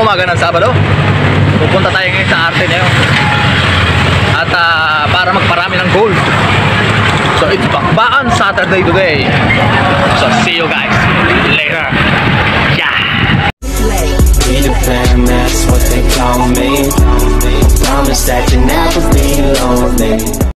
umaga ng Sabado. Pupunta tayo ngayon sa Arteneo. At para magparami ng gold. So it's Bakbakan Saturday today. So see you guys later. Yeah. Peter Pan, that's what they call me. Promise that you never be lonely.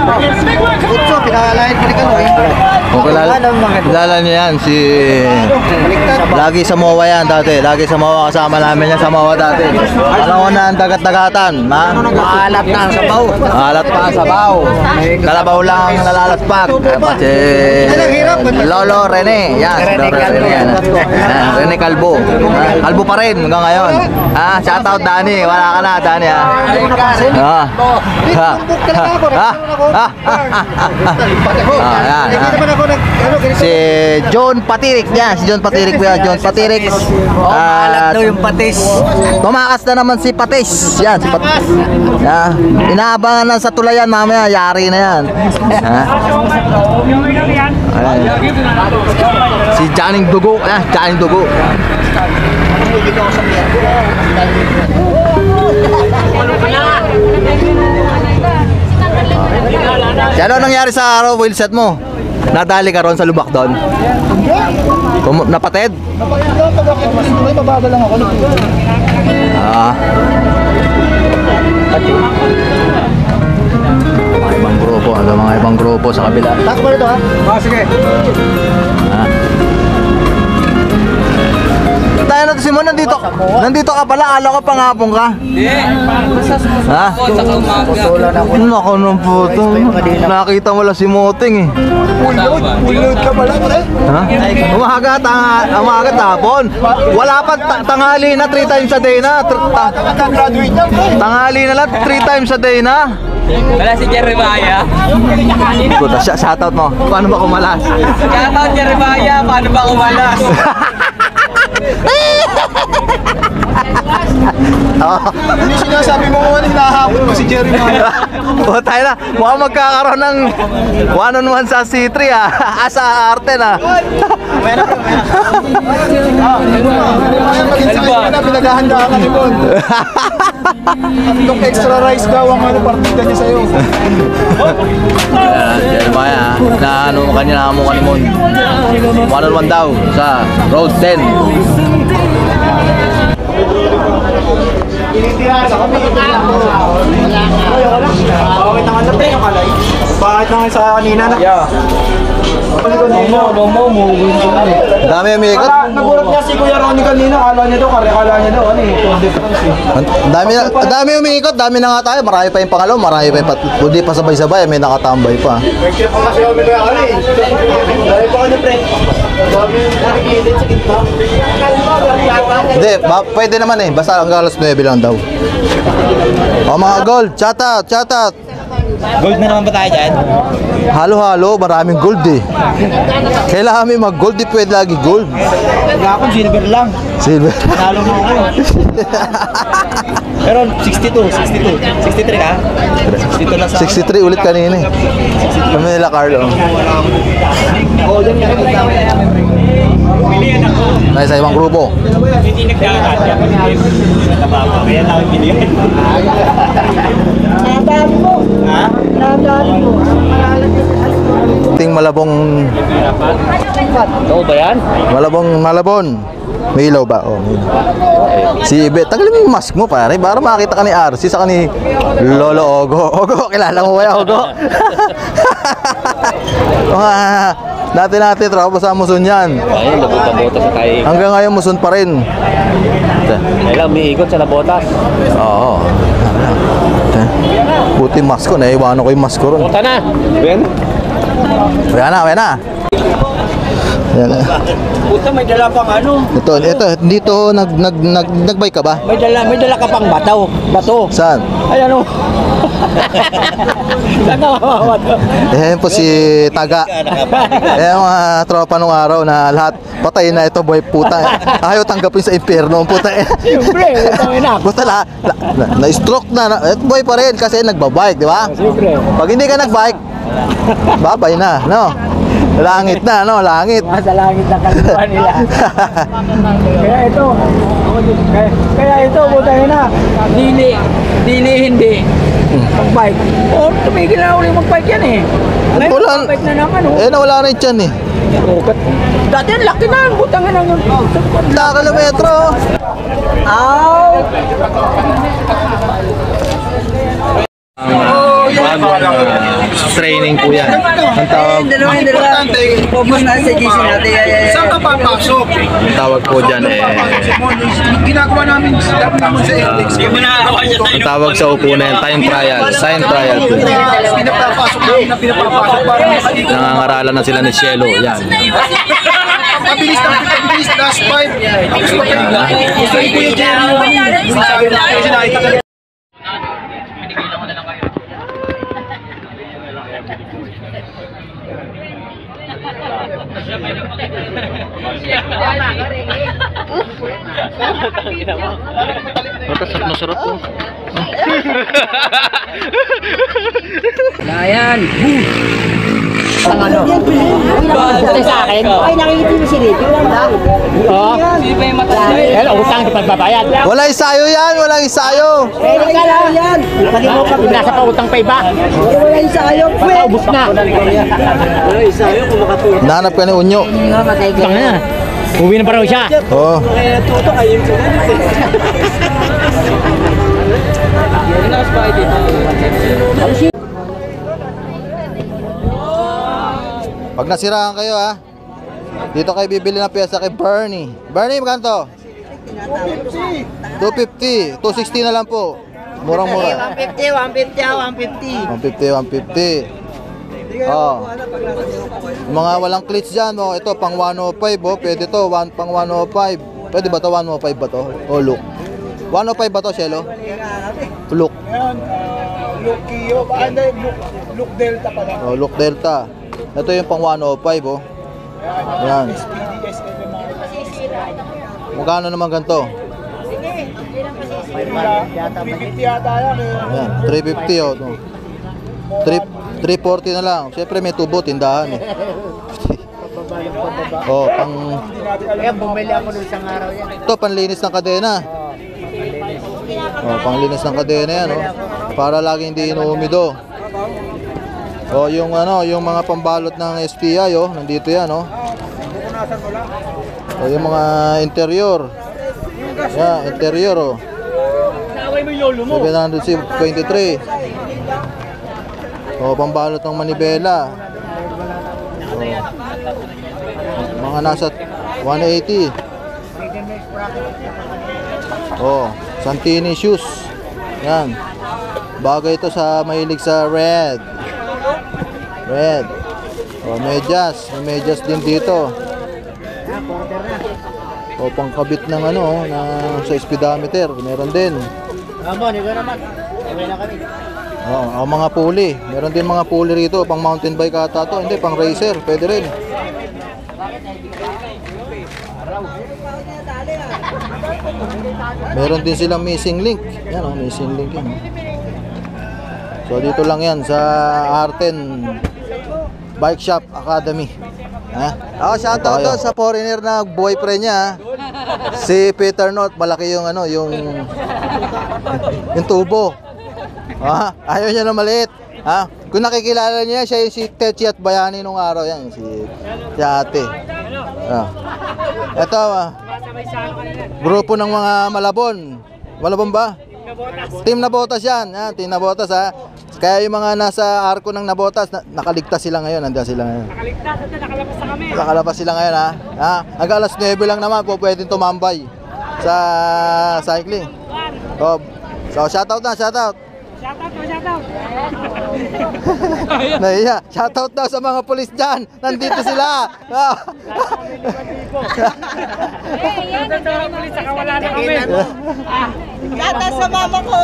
Utso, pinakalain ko rin Kung kilala niyo yan, si... Lagi sa MOA yan dati. Lagi sa MOA, kasama namin yan sa MOA dati. Alam ko na ang dagat-dagatan, ha? Maalat na ang sabaw. Alat pa ang sabaw. Kalabaw lang ang nalalaspag. Si Lolo Rene. Yan, si Lolo Rene yan. Yan, Rene Calvo. Calvo pa rin hanggang ngayon. Shoutout Dani. Wala ka na, Dani, ha? Yan. Si John Patirik. Yan, si John Patirik. John Patirik. Maalat daw yung patis. Tumakas na naman si Patis. Yan, si Patis. Inaabangan na sa tulayan mamaya. Yari na yan. Ayan. Si Janing Dugo. Janing Dugo. Ano nangyari sa araw, wheelset mo? Nadali ka ron sa lubak doon? Napatid? May mabagal lang ako. Mga ibang grupo sa kabila. Takbo nito ha? Sige. Tayo na to, Simon, nandito ka pala, akala ko pangapong ka. Ha? Nako nung puto. Nakita mo lang si Moting eh. Ulod ka pala pre. Ha? Umaga tapon. Wala pa tanghali na 3 times a day na. Graduate yan pre. Tanghali na lang 3 times a day na. Wala si Jeremiah. Puta, shoutout mo. Paano ba kumalas? Shoutout Jeremiah, paano ba kumalas? Hindi sinasabi mo kung ano hinahabol mo si Jerry Maya. O tayo na, mukhang magkakaroon ng one-on-one sa C3 sa arte na. Maging sa na pinaghahanda ka ni Bon. Tatlong extra rice daw ang partida niya sa'yo. Jeremiah, na kanina mo kanimon. One-on-one daw sa Road 10. Bakit naman sa kanina na? Dami umikot. Nagulat niya si Kuya Ronnie kanina, akala niya daw ano eh, Tour de France eh. Dami umiikot, dami na nga tayo. Marami pa yung pangalaw, marami pa yung hindi pa sabay-sabay, may nakatambay pa. Hindi, pwede naman eh. Basta hanggang alas 9 lang daw. O mga gold, shout out. Gold na naman ba tayo dyan? Halo-halo, maraming gold eh. Kailangan kami mag-gold, di pwede lagi gold. Wala akong silver lang. Silver. Nalo mo ako. Pero 62, 63 ka? 62 lang sa 63 ulit kanina eh. Kami nila Carlo. Oo, dyan ka. May sa ibang grupo. Hindi nagkakat yan. Natababa. Kaya lang bilihan. Nadali mo. Ha? Nadali mo. Ting Malabong. Oo ba yan? Malabon. May ilaw ba? Oh, may ilaw. Si Ibe, tagalin mo yung mask mo pare. Para makita ka ni RC sa ni Lolo Ogo. Ogo, kilala mo ba yan, Ogo? Dati tropa sa Muson yan. Ayun, labot-labota sa tayo. Hanggang ngayon Muson pa rin. Kailang may ikot sa labotas. Oo. Buti mask ko, naiwanan ko yung mask ko ron. Punta na! Ben? Kaya na. Yan. Puta, may dala pang ano. Ito, dito nagbike ka ba? May dala ka pang bato. Saan? Ay ano? Saan ka mawawa to? Yan po si Taga. Yan mga tropa nung araw na lahat patay na ito, boy puta. Ayaw tanggapin sa impyerno, puta. Siyempre, utang ina. Puta na-stroke na. Boy pa rin kasi nagbabike, di ba? Siyempre. Pag hindi ka nagbike, babay na, no? Langit na, no? Langit. Nasa langit na kaluluwa nila. Kaya ito, utang ina. Hindi. Mag-bike. O, tumigil na ulit mag-bike yan eh. Ngayon, Wala. mag-bike na naman oh. Nawala na yung tiyan eh. Dati ang laki na, butang na yun. Kilometro. Ow! Training po yan. Ang tawag, Importante, Focus na sa GC natin. saan ka papasok? ang tawag po dyan Ginagawa namin sa ethics. ang tawag sa upunan, time trial, sign trial po. Pinapapasok namin na pinapapasok para makikita. Nangangaralan na sila ni Cielo, yan. Mabilis na mabilis, last 5. Tapos magaling. Gusto ni Kuya Jerry yung sabi na kasi nakikita. Masarap po. Ayan. Ito sa akin. Ay, nakikita mo si Rito. Oo. Sino ba yung mata? Pero utang sa pagbabayad. Wala isayo yan, walang isayo. Eh, ka lang yan. Lagi mo ka. Nasa pa utang pa iba. Wala yung sayo. Makaubos na. Nanap ka ni Unyo. Utang na. Uwi na pa raw siya. Oo. Pag nasiraan kayo ha, dito kayo bibili ng pyesa kay Bernie. Bernie, magkano? 250, 260 na lang po. Murang-mura. 150. 150. Oh. Mga walang cleats dyan, oh. Ito pang 105, oh. Pwede to, pang 105. Pwede ba to? 105 ba to? Oh, look. 105 ba to, Cielo? Look. Ayan, Luke Kio. Luke Delta pala. Oh, look Delta. Ito yung pang 105, oh. Ayan. Magkano naman ganito? 350 yata yan eh. Ayan, 350, oh. 340 na lang. Siyempre may tubo, tindahan eh. Oh, pang... Kaya bumili ako nung isang araw yan. Ito, panlinis ng kadena. Oh, panglinis ng kadena yan, oh. Para lagi hindi inuumido. Oh, yung ano, yung mga pambalot ng SPI, oh, nandito yan, oh. Oh, yung mga interior. Yeah, interior, oh. 723. Oh, pambalot ng manibela. Oh. Mga nasa 180. Oh, Santini shoes. Yan. Bagay ito sa mahilig sa red. Red. Oh, medyas. May medyas din dito. O, pangkabit ng ano, na sa speedometer. Meron din. Amo, nito naman. Uwi na kami. Oh, ang mga pulley. Meron din mga pulley rito. Pang mountain bike ata to. Hindi, pang racer. Pwede rin. Meron din silang missing link. Yan, oh, missing link yan. Oh. So, dito lang yan sa Arten Bike Shop Academy. Ha? Ako, shoutout doon sa foreigner na boyfriend niya. Si Peter North, malaki yung ano, yung tubo. Ha? Ayaw niya na maliit. Ha? Kung nakikilala niya, siya yung si Techi at Bayani nung araw yan, si ate. Ito, grupo ng mga Malabon. Malabon ba? Team Nabotas yan. Team Nabotas, ha. Kaya yung mga nasa arko ng Nabotas, nakaligtas sila ngayon. Nandiyan sila ngayon. Nakaligtas at nakalabas na kami. Nakalabas sila ngayon, ha. Hanggang alas 9 lang naman po pwedeng tumambay sa cycling. So, shoutout na, shoutout. Shoutout. Nahiya. Shoutout daw sa mga pulis dyan. Nandito sila. Saka wala na kami. Tata sa mama ko.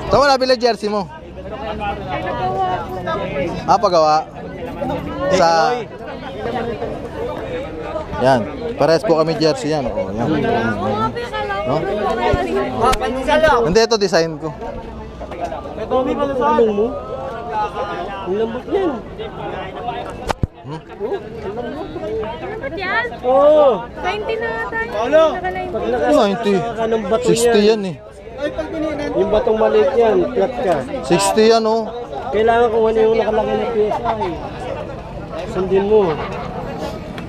So, wala bila jersey mo? Pagawa. Sa... Yan. Parehas po kami jersey yan. Oh, yan. No? Hindi, ito design ko. Yan? Oo. 20 na tayo. 90. 60 yan eh. Yung batong maliit yan, flat ka. 60 yan oh. Kailangan kung ano yung nakalagay ng PSI. Sundin mo.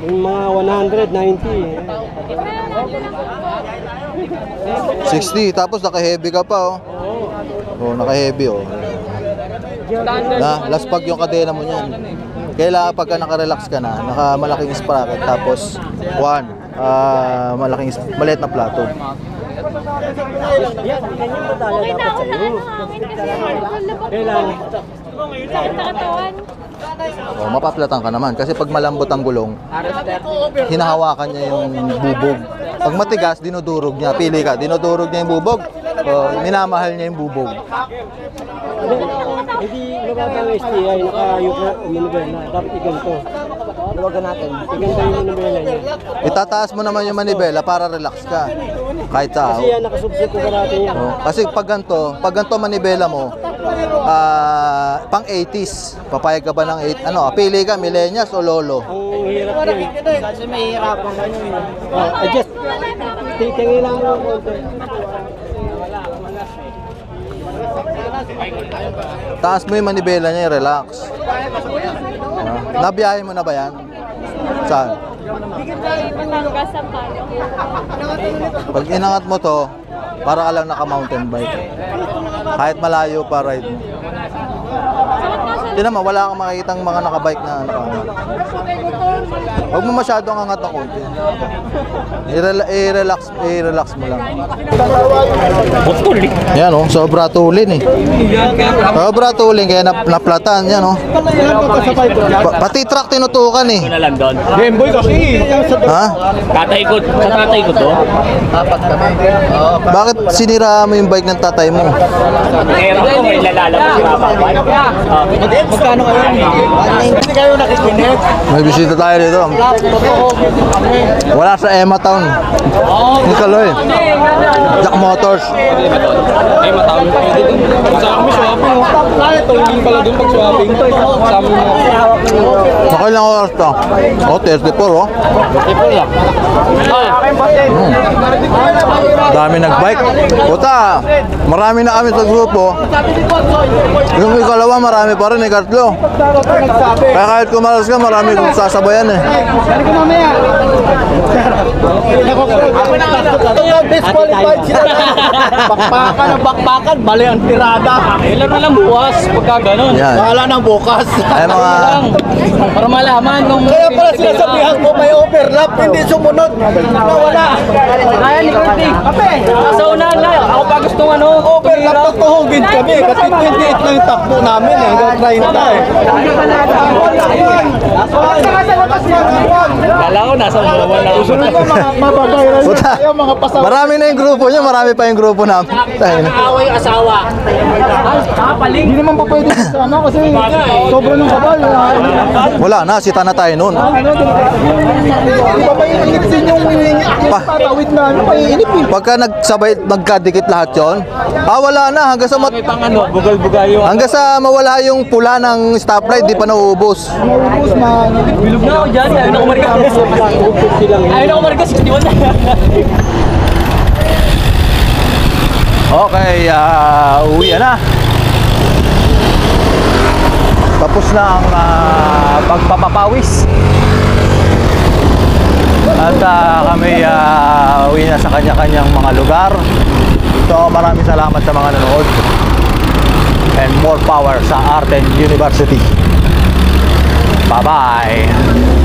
Yung mga 190. 60, tapos naka-heavy ka pa, oh. Oh, naka-heavy, oh. Na, last pag yung kadena mo niyan. Kailangan pagka naka-relax ka na, naka-malaking sprocket, tapos maliit na plato. Okay na ako sa ano, hangin kasi Kailangan. sakit sa katawan. Oh, mapaplatan ka naman kasi pag malambot ang gulong, hinahawakan niya yung bubog. Pag matigas, dinudurog niya. Pili ka, dinudurog niya yung bubog. Minamahal niya yung bubog. Hindi lumabang ang STI, naka-yuko, minibela. Dapat iganto. Luwagan natin. Iganto yung minibela niya. Itataas mo naman yung manibela para relax ka. Kahit sa Kasi yan, nakasubsip ko natin yan. oh, kasi pag ganito manibela mo, pang 80s. Papayag ka ba ng 8? Ano, pili ka, millennials o lolo? Ang hirap yun. Kasi mahihirapan ka yun. Adjust. Tingin lang mo konti. Taas mo yung manibela niya, relax. Nabiyahe mo na ba yan? Saan? Batangas ang palo. Pag inangat mo to, para ka lang naka-mountain bike. Kahit malayo pa ride mo. Tignan mo, wala kang makikitang mga nakabike na ano. Huwag mo masyadong angat ng konti. I-relax mo lang. Yan oh, sobra tulin eh. Sobra tulin kaya naplatan yan oh. Pati truck tinutukan eh. na lang doon. Gameboy kasi. Ha? Tatay ko to. Apat kami. Bakit sinira mo yung bike ng tatay mo? Meron ko may lalalabas sa babay. Magkano kayo? Hindi kayo nakikinig. May bisita tayo dito. Wala sa Emma Town. Ni Kaloy. Jack Motors. Ay, matawag pa dito. Sa kami shopping. Tawagin pala doon pag shopping. Kasama mo. Nakailang oras to? Oh, 34 oh. Dami nagbike. Puta, marami na kami sa grupo. Yung ikalawa, marami pa rin, ikatlo. Kaya kahit kumalas ka, marami kong sasabayan eh. Disqualified sila. Bakbakan ng bakbakan, bali ang tirada. Ilan na lang bukas pagka ganun. Yan. Wala nang bukas. Ay mga... Para malaman nung... Kaya pala sinasabihan ko may overlap, hindi sumunod. Nawala. Kaya ni Kurti. Sa unahan na. Ako pa gustong ano. Overlap na tuhugin kami kasi 28 na yung takbo namin eh. Hanggang 30 eh. Kala ko nasa unahan na. Susunod ko mga mababayran Puta, tayo, mga pasawa. marami na yung grupo niya, marami pa yung grupo namin. Tayo na. Away asawa. Hindi naman pa pwede sa ano kasi sobrang ng kabal. Wala na, sita na tayo noon. Di ba maiinip din yung patawid na ano, maiinip eh. Pagka nagsabay, magkadikit lahat yon, wala na. Hanggang sa, Pang ano, bugal-bugal yung... hanggang sa mawala yung pula ng stoplight, di pa nauubos. Maubos na. Bilog na ako dyan. Ayaw na kumarga. Ayaw na kumarga. 61 na. Okay, uwi na. Tapos na ang pagpapapawis. At kami uwi na sa kanya-kanyang mga lugar. So maraming salamat sa mga nanood. And more power sa Arten University. Bye-bye.